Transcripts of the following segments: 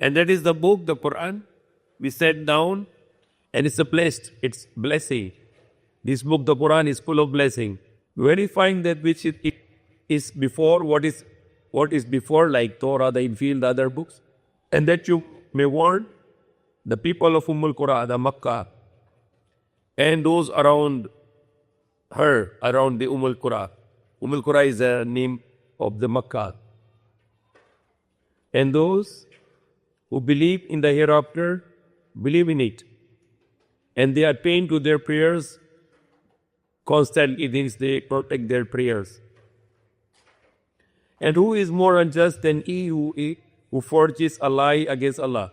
And that is the book, the Qur'an. We sat down and it's it's blessing. This book, the Qur'an, is full of blessing. Verifying that which it is before, what is before, like Torah, the Injil, the other books. And that you may warn the people of Qura, the Makkah, and those around her, around the Qura. Qura is the name of the Makkah. And those who believe in the hereafter, believe in it. And they attain to their prayers constantly, they protect their prayers. And who is more unjust than he who forges a lie against Allah,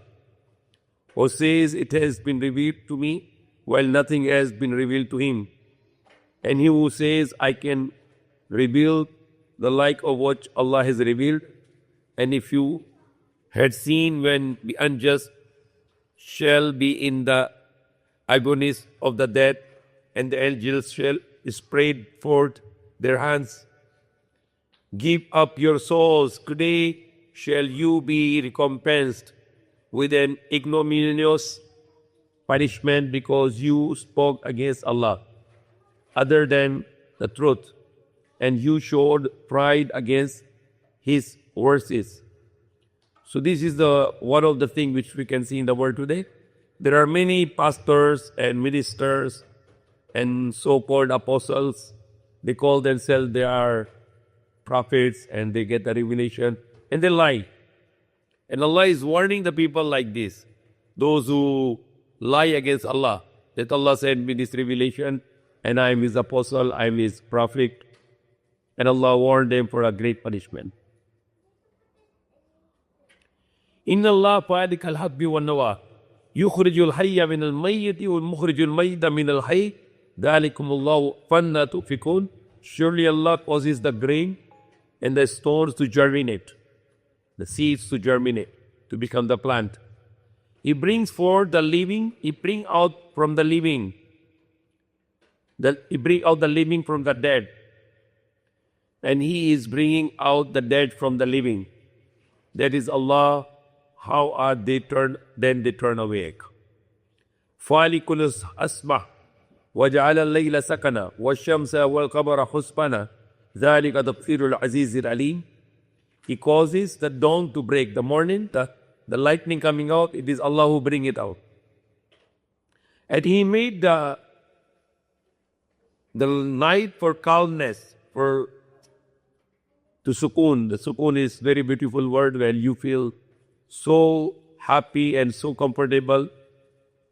or says it has been revealed to me while nothing has been revealed to him? And he who says, I can reveal the like of what Allah has revealed. And if you had seen when the unjust shall be in the agonies of the death, and the angels shall spread forth their hands, give up your souls, today shall you be recompensed with an ignominious punishment because you spoke against Allah other than the truth, and you showed pride against His verses. So this is one of the things which we can see in the world today. There are many pastors and ministers and so-called apostles. They call themselves they are prophets and they get the revelation and they lie. And Allah is warning the people like this, those who lie against Allah, that Allah sent me this revelation and I am His apostle, I am His prophet. And Allah warned them for a great punishment. Inna Allah fa'adikal habbi wa nawa yukhrijul hayya min al-mayyiti wa mukhrijul mayyita min al-hayy dhalikumullahu fanna tufikun. Surely Allah causes the grain and the stones to germinate, the seeds to germinate, to become the plant. He brings forth the living, He brings out from the living, He brings out the living from the dead. And He is bringing out the dead from the living. That is Allah. How are they turned? Then they turn awake. فَالِكُ الْأَسْمَةِ وَجَعَلَ اللَّيْلَ سَكَنًا وَالشَّمْسَ وَالْقَمَرَ حُسْبَانًا ذَلِكَ تَقْدِيرُ الْعَزِيزِ الْعَلِيمِ. He causes the dawn to break. The morning, the lightning coming out, it is Allah who bring it out. And He made the night for calmness, to sukoon. The sukoon is very beautiful word where you feel so happy and so comfortable.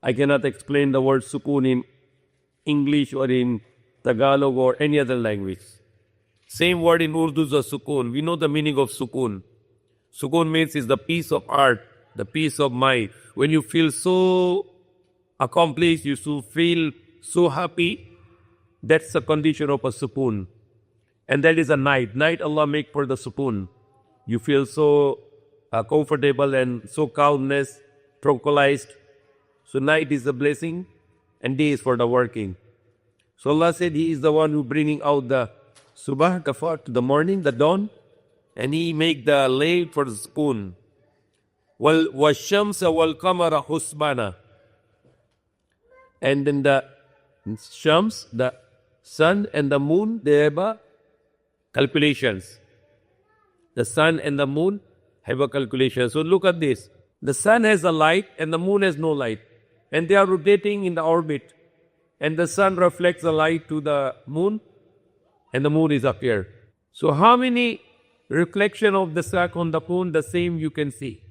I cannot explain the word sukoon in English or in Tagalog or any other language. Same word in Urdu is sukoon. We know the meaning of sukoon. Sukoon means is the peace of heart, the peace of mind. When you feel so accomplished, you feel so happy, that's the condition of a sukoon. And that is a night. Night Allah make for the sukoon. You feel so comfortable and so calmness, tranquilized. So night is the blessing and day is for the working. So Allah said He is the one who bringing out the subah, the morning, the dawn, and He make the lay for the spoon. وَالشَّمْسَ وَالْقَمَرَ حُسْبَانًا. And then the shams, the sun and the moon, they have calculations. The sun and the moon have a calculation. So look at this. The sun has a light and the moon has no light. And they are rotating in the orbit. And the sun reflects the light to the moon and the moon is up here. So how many reflection of the sun on the moon? The same you can see.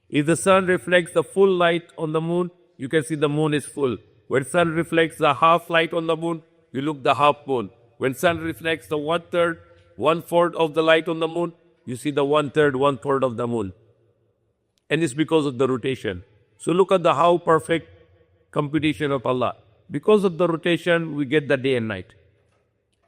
If the sun reflects the full light on the moon, you can see the moon is full. When sun reflects the half light on the moon, you look the half moon. When sun reflects the 1/3, 1/4 of the light on the moon, you see the 1/3, 1/4 of the moon. And it's because of the rotation. So look at how perfect computation of Allah. Because of the rotation, we get the day and night.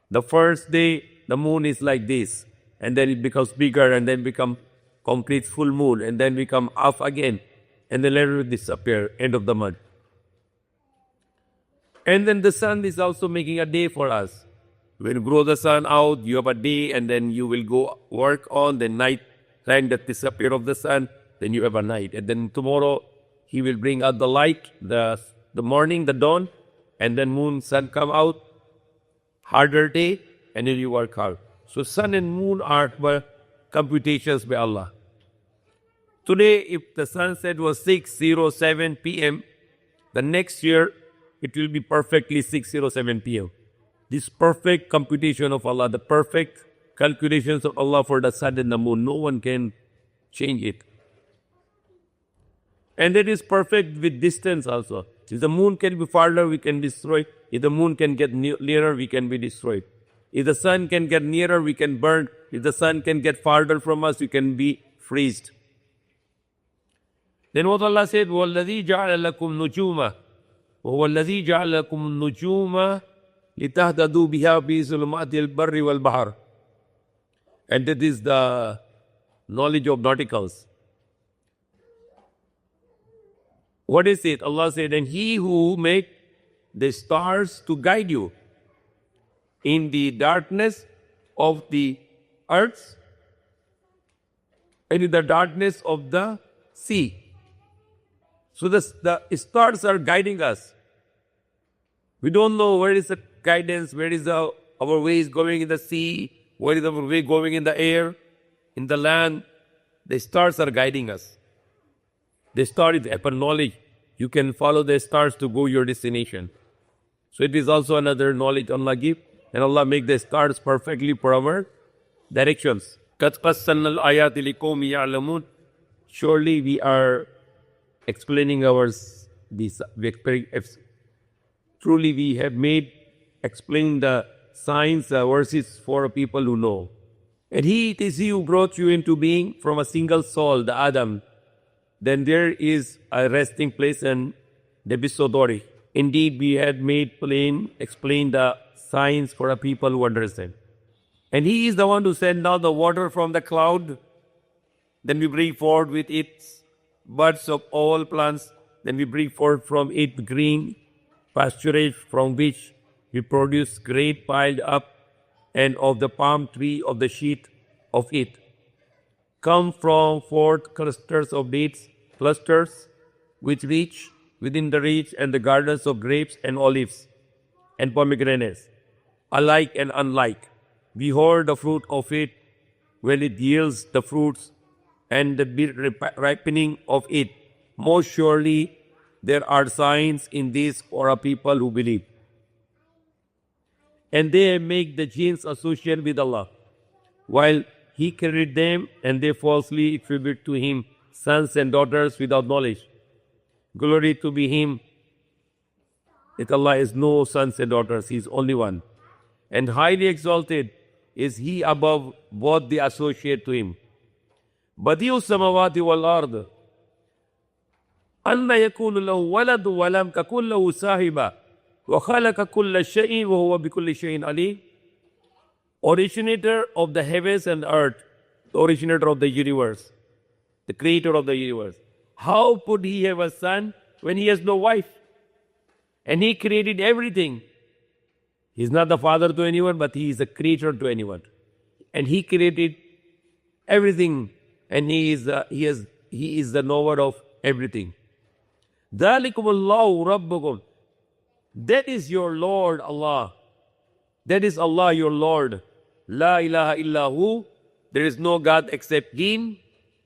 The first day, the moon is like this. And then it becomes bigger and then become complete full moon. And then become half again. And then later it disappear, end of the month. And then the sun is also making a day for us. When you grow the sun out, you have a day and then you will go work on the night time that disappear of the sun. then you have a night. And then tomorrow he will bring out the light, the morning, the dawn, and then moon, sun come out, harder day, and then you work hard. So sun and moon are computations by Allah. Today, if the sunset was 6:07 p.m., the next year it will be perfectly 6:07 p.m. This perfect computation of Allah, the perfect calculations of Allah for the sun and the moon, no one can change it. And that is perfect with distance also. If the moon can be farther, we can destroy. If the moon can get nearer, we can be destroyed. If the sun can get nearer, we can burn. If the sun can get farther from us, we can be freezed. Then what Allah said, وَالَّذِي جَعَلَ لَكُمْ نُجُومًا وَهُوَ الَّذِي جَعَلَ لَكُمْ النُّجُومَ لِتَهْتَدُوا بِهَا فِي ظُلُمَاتِ الْبَرِّ وَالْبَحْرِ. And that is the knowledge of nauticals. What is it? Allah said, and He who made the stars to guide you in the darkness of the earth and in the darkness of the sea. So the stars are guiding us. We don't know where is the guidance, where is our way is going in the sea, where is our way going in the air, in the land. The stars are guiding us. The star is upon knowledge. You can follow the stars to go your destination. So it is also another knowledge Allah give, and Allah make the stars perfectly for our directions. قَدْ قَصَّلْنَا الْآيَاتِ لِقَوْمٍ يَعْلَمُونَ. Surely we are explaining truly we have explained the signs, verses for people who know. And it is He who brought you into being from a single soul, the Adam. Then there is a resting place and depository. Indeed, we had explained the signs for a people who understand. And He is the one who sent down the water from the cloud. Then we bring forth with its buds of all plants. Then we bring forth from it green pasturage, from which we produce grain piled up, and of the palm tree of the sheet of it. Come from forth clusters of dates, clusters which reach within the reach, and the gardens of grapes and olives and pomegranates, alike and unlike. Behold the fruit of it when it yields the fruits, and the ripening of it. Most surely there are signs in this for a people who believe. And they make the jinns associate with Allah, while He created them, and they falsely attribute to Him sons and daughters without knowledge. Glory to be Him, that Allah has no sons and daughters, He is only one. And highly exalted is He above what they associate to Him. Badi'u samawati wal ard. Anna yakunu lahu waladu wa lam takun lahu sahiba. Wa khalaqa kulla shay'in wa huwa bi kulli shay'in alim. Originator of the heavens and earth, the originator of the universe, the creator of the universe. How could He have a son when He has no wife? And He created everything. He is not the father to anyone, but He is the creator to anyone. And He created everything, and He is the knower of everything. ذَلِكُمُ اللَّهُ رَبُّكُمْ. That is your Lord, Allah. That is Allah, your Lord. La ilaha illahu. There is no God except Him,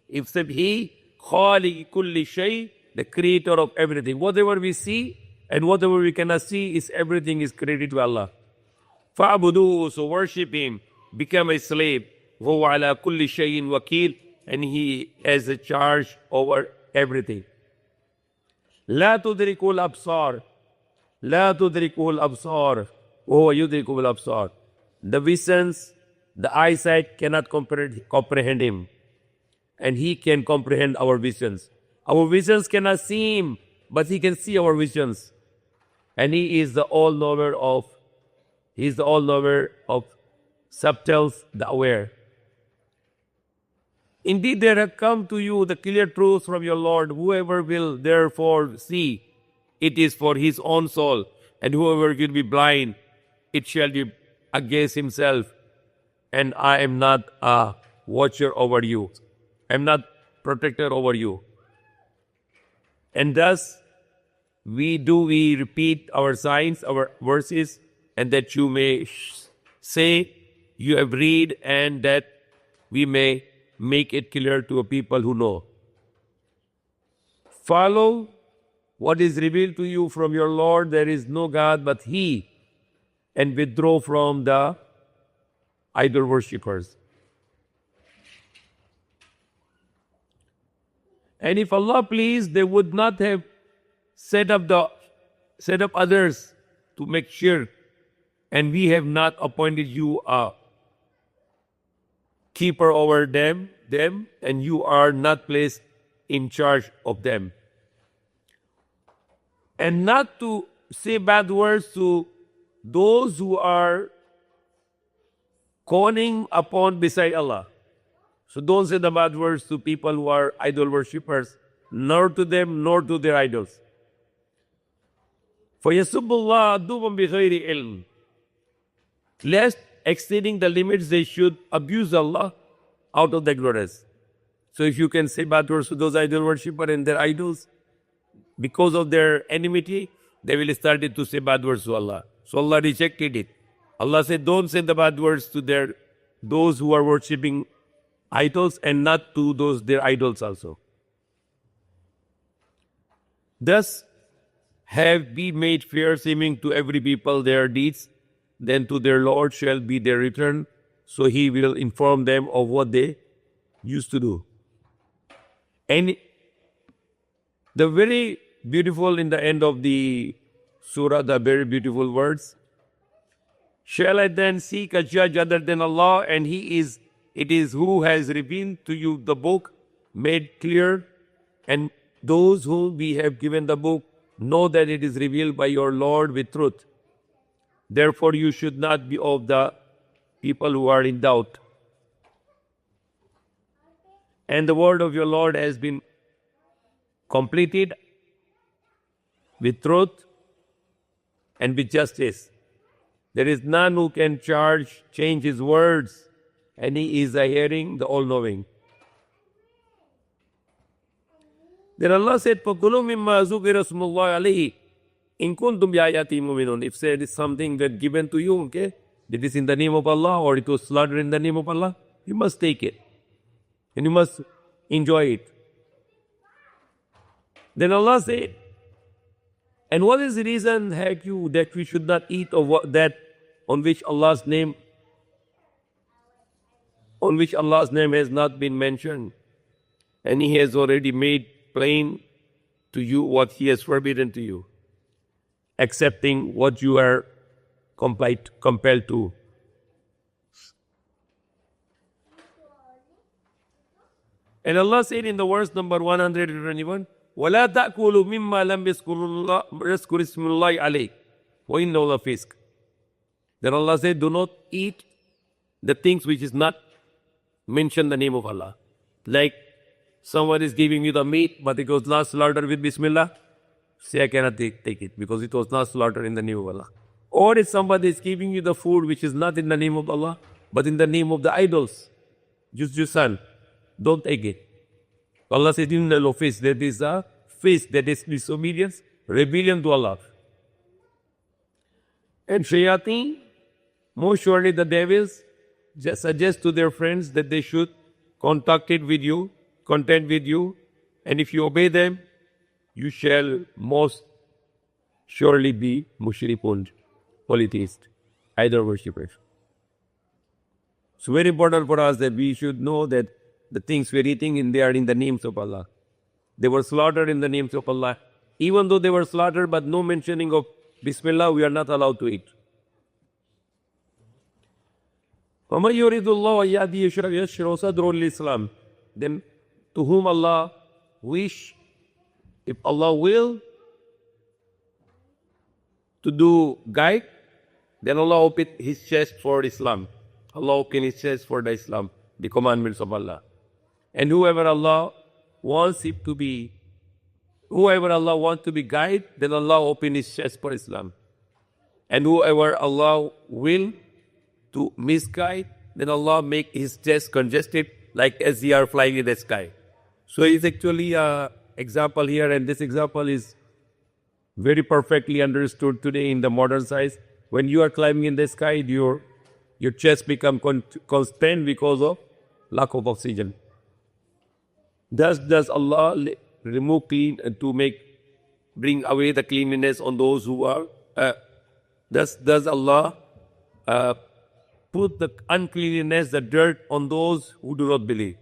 except He. Khaliq kulli shay, the creator of everything. Whatever we see and whatever we cannot see, everything is created to Allah. Fa'buduhu, so worship Him. Become a slave. Huwa ala kulli shayin wakil, and He has a charge over everything. La tudrikul absar. La tudrikul absar. Oh, yudrikul absar. The visions, the eyesight cannot comprehend Him. And He can comprehend our visions. Our visions cannot see Him, but He can see our visions. And He is the all-knower of subtles, the aware. Indeed, there have come to you the clear truths from your Lord. Whoever will therefore see, it is for his own soul. And whoever will be blind, it shall be against himself. And I am not a watcher over you. I am not protector over you. And thus, we repeat our signs, our verses, and that you may say you have read, and that we may make it clear to a people who know. Follow what is revealed to you from your Lord. There is no God but He, and withdraw from the idol worshippers. And if Allah pleased, they would not have set up others to make shirk, and we have not appointed you a keeper over them, and you are not placed in charge of them. And not to say bad words to those who are calling upon beside Allah. So don't say the bad words to people who are idol worshippers, nor to them, nor to their idols. فَيَسُبُّ اللَّهَ عَدُوًّا بِغَيْرِ عِلْمٍ. Lest exceeding the limits, they should abuse Allah out of ignorance. So if you can say bad words to those idol worshippers and their idols, because of their enmity, they will start to say bad words to Allah. So Allah rejected it. Allah said, don't say the bad words to those who are worshipping idols, and not to their idols also. Thus have we made fair seeming to every people their deeds, then to their Lord shall be their return, so He will inform them of what they used to do. And the very beautiful in the end of the surah, the very beautiful words, shall I then seek a judge other than Allah, and it is who has revealed to you the book, made clear, and those whom we have given the book know that it is revealed by your Lord with truth. Therefore you should not be of the people who are in doubt. And the word of your Lord has been completed with truth and with justice. There is none who can change His words, and He is the hearing, the all-knowing. Then Allah said, فَكُلُوا مِمَّا ذُكِرَ اسْمُ اللَّهِ عَلَيْهِ إِن كُنتُمْ بِآيَاتِهِ مُؤْمِنُونَ. If there is something that given to you, okay, that is in the name of Allah, or it was slaughtered in the name of Allah, you must take it. And you must enjoy it. Then Allah said, and what is the reason that we should not eat of that on which Allah's name has not been mentioned, and He has already made plain to you what He has forbidden to you, accepting what you are compelled to. And Allah said in the verse number 121, وَلَا تَأْكُلُوا مِمَّا لَمْ يَذْكُرِ اسْمُ اللَّهِ عَلَيْهِ وَإِنَّهُ لَفِسْقٌ. Then Allah said, do not eat the things which is not mentioned the name of Allah. Like someone is giving you the meat, but it was not slaughtered with Bismillah, say I cannot take it because it was not slaughtered in the name of Allah. Or if somebody is giving you the food which is not in the name of Allah, but in the name of the idols, just your son, don't take it. Allah said, in the office, that is a face, that is disobedience, rebellion to Allah. And shayateen, most surely the devils, just suggest to their friends that they should content with you, and if you obey them, you shall most surely be mushrikun, polytheist, idol worshippers. So very important for us that we should know that the things we are eating, they are in the names of Allah. They were slaughtered in the names of Allah. Even though they were slaughtered, but no mentioning of Bismillah, we are not allowed to eat. وَمَنْ يُرِدُ اللَّهُ أَن يَشْرَحَ صَدْرَهُ لِلْإِسْلَامِ. Then to whom Allah wish, if Allah will to do guide, then Allah open His chest for Islam. Allah open His chest for the Islam, the commandments of Allah. And whoever Allah wants to be guided, then Allah open His chest for Islam. And whoever Allah will to misguide, then Allah make His chest congested, like as they are flying in the sky. So it's actually an example here, and this example is very perfectly understood today in the modern science. When you are climbing in the sky, your chest become constrained because of lack of oxygen. Thus does Allah remove clean to bring away the cleanliness on those who are. Thus does Allah put the uncleanliness, the dirt on those who do not believe.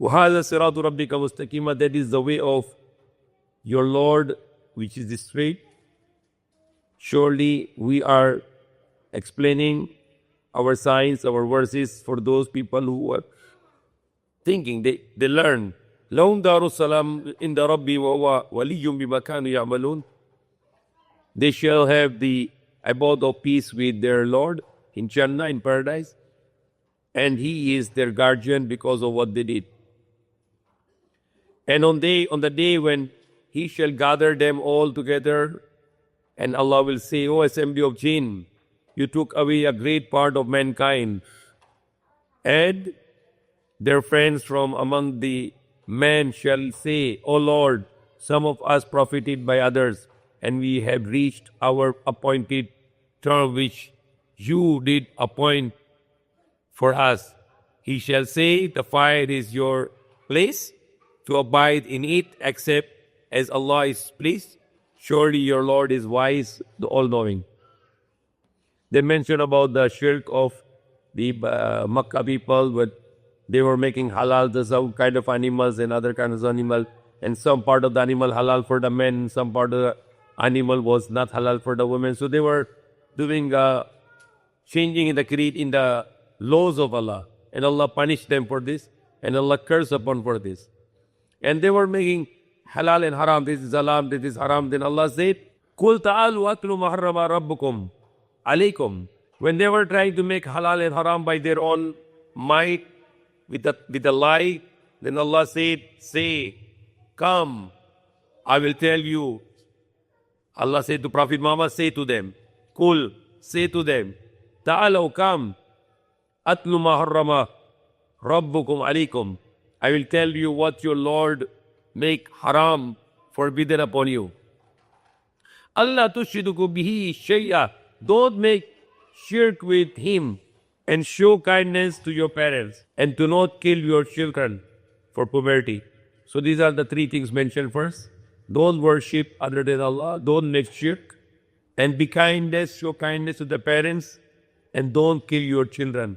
وَهَذَا صِرَاطُ رَبِّكَ مُسْتَقِيمًا. That is the way of your Lord, which is straight. Surely we are explaining our signs, our verses for those people who are thinking, they learn. لَهُمْ دَارُ السَّلَامِ عِنْدَ رَبِّي وَهُوَ وَلِيٌّ بِمَا كَانُوا يَعْمَلُونَ. They shall have the abode of peace with their Lord in Jannah, in paradise, and He is their guardian because of what they did. And on the day when He shall gather them all together, and Allah will say, O assembly of jinn, you took away a great part of mankind, and their friends from among the men shall say, O Lord, some of us profited by others, and we have reached our appointed term which you did appoint for us. He shall say, the fire is your place to abide in it, except as Allah is pleased. Surely your Lord is wise, the all-knowing. They mention about the shirk of the Makkah people, but they were making halal to some kind of animals and other kinds of animals, and some part of the animal halal for the men, some part of the animal was not halal for the women. So they were doing changing in the creed, in the laws of Allah, and Allah punished them for this, and Allah cursed upon for this. And they were making halal and haram. This is halal, this is haram. Then Allah said, "Kul ta'alu atlu ma harrama rabbukum alaykum." When they were trying to make halal and haram by their own might, with a lie, then Allah said, "Say, come, I will tell you." Allah said to Prophet Muhammad, say to them, Kul, say to them, Ta'alaw, come, atlu ma harrama rabbukum alaykum. I will tell you what your Lord make haram, forbidden upon you. Allah tushriku bihi shay'a. Don't make shirk with Him, and show kindness to your parents, and do not kill your children for poverty. So these are the three things mentioned first. Don't worship other than Allah, don't make shirk, and be kindness, show kindness to the parents, and don't kill your children.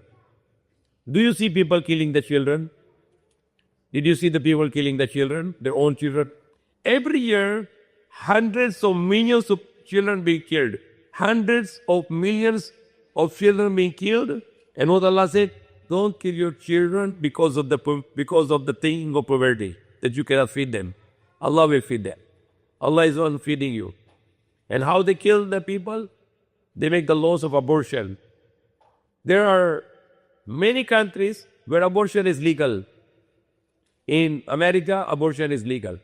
Do you see people killing the children? Did you see the people killing the children, their own children? Every year, hundreds of millions of children being killed. Hundreds of millions of children being killed. And what Allah said, don't kill your children because of the thing of poverty, that you cannot feed them. Allah will feed them. Allah is the one feeding you. And how they kill the people? They make the laws of abortion. There are many countries where abortion is legal. In America, abortion is legal.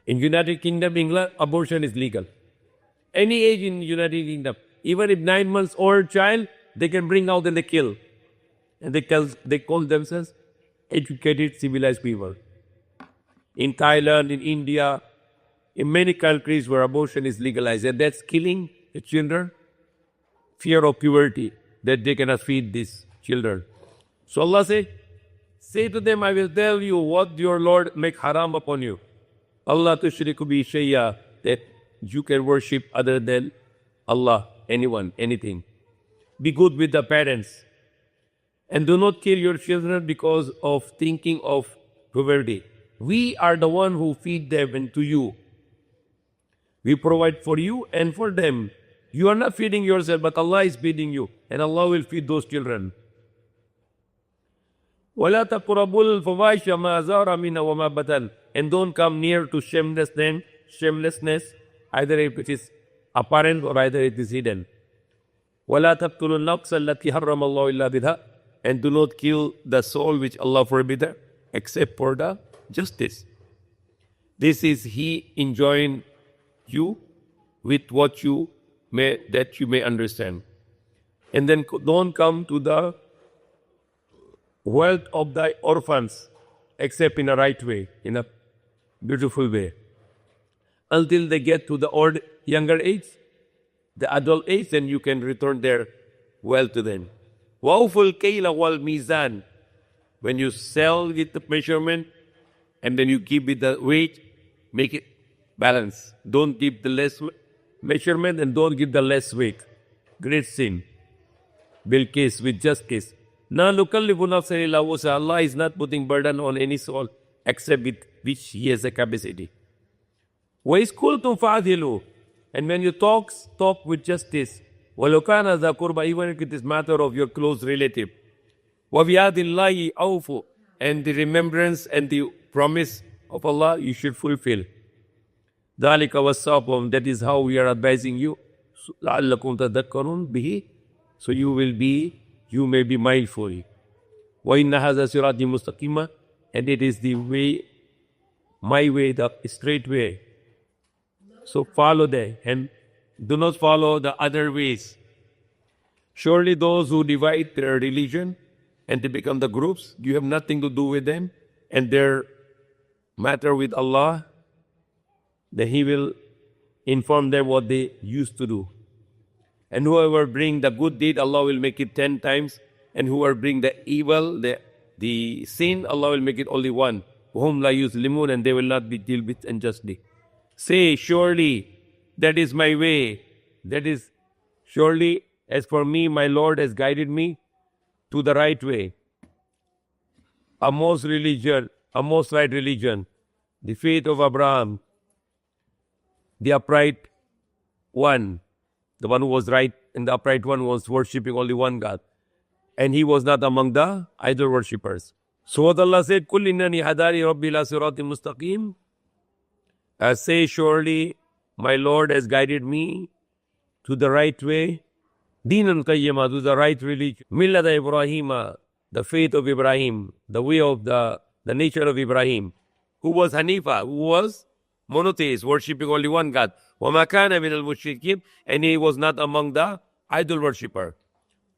In United Kingdom, England, abortion is legal. Any age in United Kingdom, even if 9 months old child, they can bring out and they kill. And they call themselves educated, civilized people. In Thailand, in India, in many countries where abortion is legalized, and that's killing the children, fear of puberty, that they cannot feed these children. So Allah say to them, I will tell you what your Lord make haram upon you. Allah tushriku bi shay'a, that you can worship other than Allah, anyone, anything. Be good with the parents. And do not kill your children because of thinking of poverty. We are the one who feed them and to you. We provide for you and for them. You are not feeding yourself, but Allah is feeding you. And Allah will feed those children. وَلَا تَقْرَبُوا الْفَوَاحِشَ مَا ظَهَرَ مِنْهَا وَمَا بَطَنَ. And don't come near to shamelessness, either if it is apparent or either it is hidden. وَلَا تَقْتُلُوا النَّفْسَ الَّتِي حَرَّمَ اللَّهُ إِلَّا بِهَا. And do not kill the soul which Allah forbid, except for the justice. This is He enjoying you with what you may understand. And then don't come to the wealth of thy orphans, except in a right way, in a beautiful way. Until they get to the younger age, the adult age, then you can return their wealth to them. وَأَوْفُوا الْكَيْلَ وَالْمِيزَانِ. When you sell with the measurement and then you give it the weight, make it balance. Don't give the less measurement and don't give the less weight. Great sin. Bil case with just case. Na nukallifu nafsan illa wusaha. Allah is not putting burden on any soul except with which He has a capacity. وَإِذْ قُلْتُمْ فَعْدِلُوا. And when you talk with justice. وَلَوْ كَانَ ذَا قُرْبَى. Even if it is matter of your close relative. وَبِعَهْدِ اللَّهِ أَوْفُوا. And the remembrance and the promise of Allah you should fulfill. ذَلِكَ وَصَّاكُمْ. That is how we are advising you. لَعَلَّكُمْ تَذَكَّرُونَ بِهِ. So you may be mindful. وَإِنَّ هَذَا صِرَاطِي مُسْتَقِيمًا. And it is the way, my way, the straight way. So follow that and do not follow the other ways. Surely those who divide their religion and they become the groups, you have nothing to do with them and their matter with Allah, then He will inform them what they used to do. And whoever bring the good deed, Allah will make it 10 times. And whoever bring the evil, the sin, Allah will make it only one. وَهُمْ لَا يُظْلِمُونَ. And they will not be dealt with unjustly. Say, surely that is my way. That is, surely as for me, my Lord has guided me to the right way. A most right religion, the faith of Abraham, the upright one, the one who was right, and the upright one was worshipping only one God. And he was not among the idol worshippers. So what Allah said, قُلْ إِنَّنِي هَدَانِي رَبِّي إِلَىٰ صِرَاطٍ مُسْتَقِيمٍ. Say, surely my Lord has guided me to the right way. Deenan qayyima, to the right religion. Millata Ibrahima, the faith of Ibrahim, the way of the nature of Ibrahim, who was Hanifa, who was monotheist, worshipping only one God. وَمَا كَانَ مِنَ الْمُشْرِكِينَ. And he was not among the idol worshipper.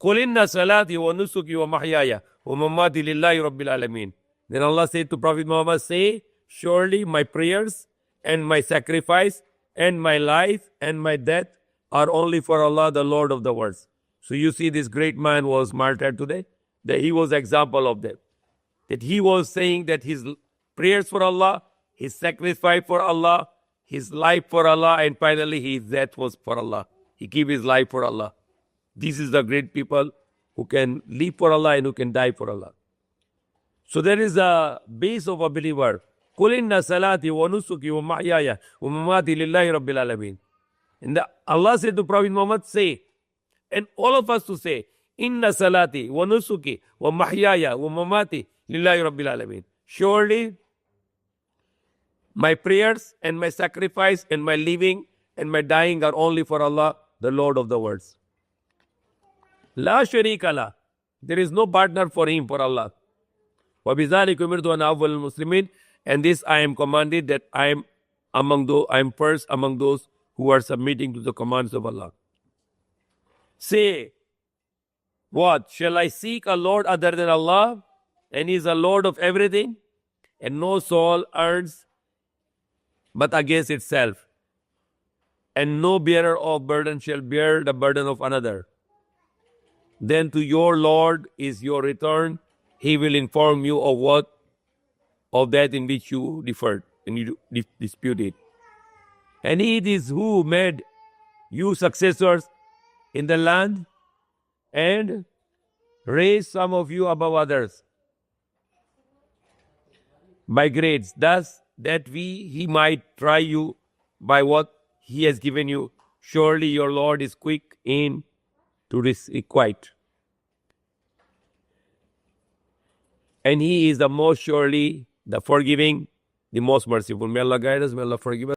قُلْ إِنَّ صَلَاتِي وَنُسُكِي وَمَحْيَايَ وَمَمَاتِي لِلَّهِ رَبِّ الْعَالَمِينَ. Then Allah said to Prophet Muhammad, say, surely my prayers and my sacrifice and my life and my death are only for Allah, the Lord of the worlds. So you see, this great man was martyred today. That he was example of that. That he was saying that his prayers for Allah, his sacrifice for Allah, his life for Allah, and finally his death was for Allah. He gave his life for Allah. This is the great people who can live for Allah and who can die for Allah. So there is a base of a believer. قُلْ إِنَّ صَلَاتِي وَنُسُكِي وَمَحْيَايَ وَمَمَاتِي لِلَّهِ رَبِّ الْعَالَمِينَ. And Allah said to Prophet Muhammad, say, and all of us to say, Inna salati wa nusuki wa mahyaya wa mamati lillahi rabbil alamin. Surely my prayers and my sacrifice and my living and my dying are only for Allah, the Lord of the worlds. La sharika la. There is no partner for Him, for Allah. Wa bizalik umirtu an awwal muslimin. And this I am commanded that I am first among those who are submitting to the commands of Allah. Say, what? Shall I seek a Lord other than Allah? And He is a Lord of everything. And no soul earns but against itself. And no bearer of burden shall bear the burden of another. Then to your Lord is your return. He will inform you of that in which you differed and you disputed. And it is who made you successors in the land and raised some of you above others by grades, thus that He might try you by what He has given you. Surely your Lord is quick in to requite. And He is the most surely the forgiving, the most merciful. May Allah guide us, may Allah forgive us.